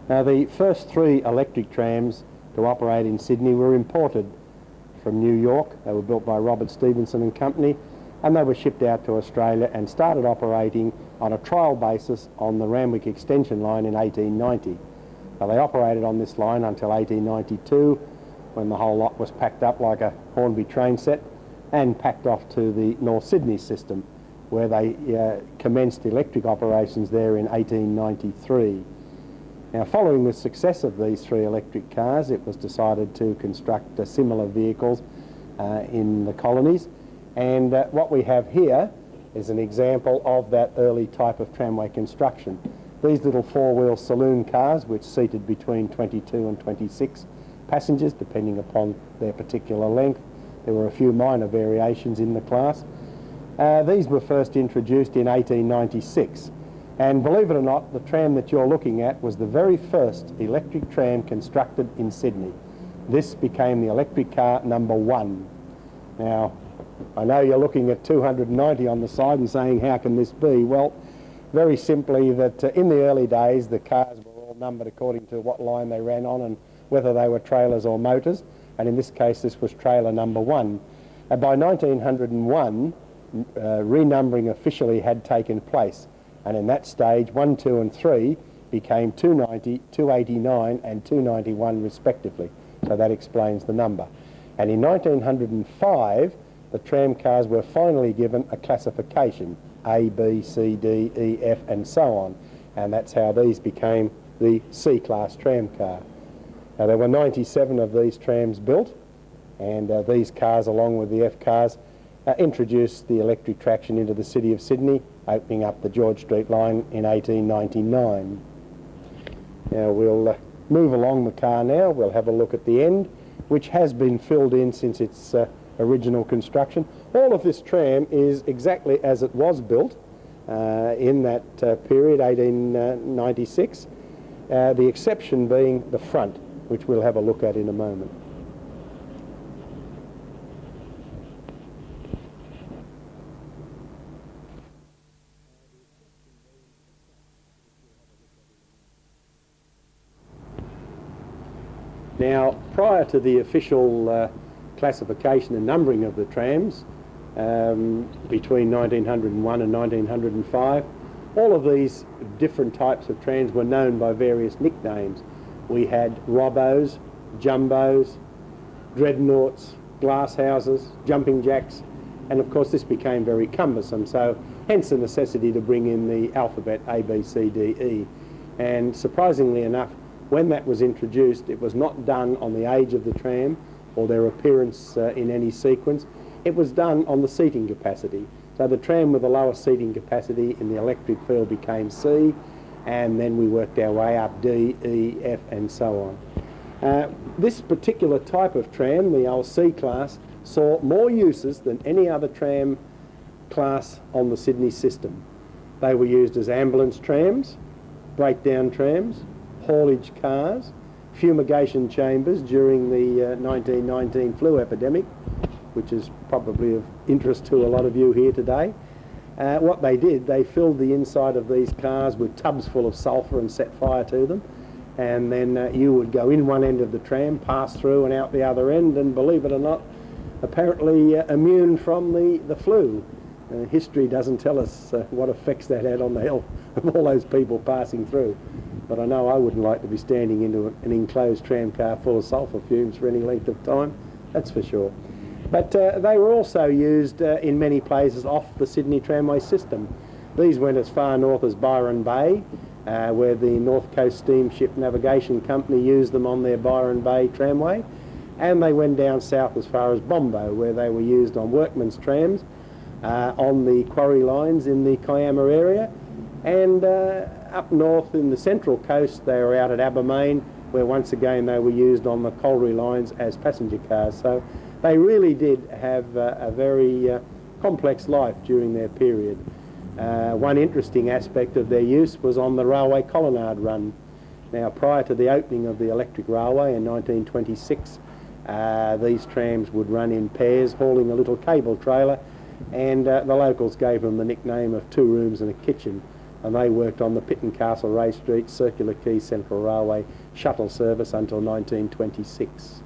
Now, the first 3 electric trams to operate in Sydney were imported from New York. They were built by Robert Stevenson and Company, and they were shipped out to Australia and started operating on a trial basis on the Randwick Extension line in 1890. So they operated on this line until 1892, when the whole lot was packed up like a Hornby train set and packed off to the North Sydney system, where they commenced electric operations there in 1893. Now, following the success of these 3 electric cars, it was decided to construct similar vehicles in the colonies, and what we have here is an example of that early type of tramway construction. These little 4-wheel saloon cars, which seated between 22 and 26 passengers, depending upon their particular length. There were a few minor variations in the class. These were first introduced in 1896, and believe it or not, the tram that you're looking at was the very first electric tram constructed in Sydney. This became the electric car number 1. Now, I know you're looking at 290 on the side and saying, how can this be? Well, very simply that in the early days, the cars were all numbered according to what line they ran on and whether they were trailers or motors, and in this case, this was trailer number 1. By 1901, renumbering officially had taken place, and in that stage 1, 2 and 3 became 290, 289 and 291 respectively, so that explains the number. And in 1905 the tram cars were finally given a classification, A, B, C, D, E, F and so on, and that's how these became the C-class tram car. Now, there were 97 of these trams built, and these cars, along with the F cars, introduced the electric traction into the city of Sydney, opening up the George Street line in 1899. Now, we'll move along the car now. We'll have a look at the end, which has been filled in since its original construction. All of this tram is exactly as it was built in that period, 1896, the exception being the front, which we'll have a look at in a moment. Now, prior to the official classification and numbering of the trams between 1901 and 1905, all of these different types of trams were known by various nicknames. We had Robbos, Jumbos, Dreadnoughts, Glass Houses, Jumping Jacks, and of course this became very cumbersome, so hence the necessity to bring in the alphabet A, B, C, D, E. And surprisingly enough, when that was introduced, it was not done on the age of the tram or their appearance in any sequence. It was done on the seating capacity. So the tram with the lowest seating capacity in the electric field became C, and then we worked our way up D, E, F and so on. This particular type of tram, the old C class, saw more uses than any other tram class on the Sydney system. They were used as ambulance trams, breakdown trams, haulage cars, fumigation chambers during the 1919 flu epidemic, which is probably of interest to a lot of you here today. What they did, they filled the inside of these cars with tubs full of sulphur and set fire to them, and then you would go in one end of the tram, pass through and out the other end, and believe it or not, apparently immune from the flu. History doesn't tell us what effects that had on the health of all those people passing through. But I know I wouldn't like to be standing into an enclosed tram car full of sulphur fumes for any length of time, that's for sure. But they were also used in many places off the Sydney Tramway system. These went as far north as Byron Bay, where the North Coast Steamship Navigation Company used them on their Byron Bay tramway, and they went down south as far as Bombo, where they were used on workmen's trams on the quarry lines in the Kiama area, and up north in the Central Coast they were out at Abermain, where once again they were used on the colliery lines as passenger cars. So they really did have a very complex life during their period. One interesting aspect of their use was on the railway colonnade run. Now, prior to the opening of the electric railway in 1926, these trams would run in pairs, hauling a little cable trailer, and the locals gave them the nickname of 2 rooms and a kitchen. and they worked on the Pitt and Castle Ray Street, Circular Quay Central Railway shuttle service until 1926.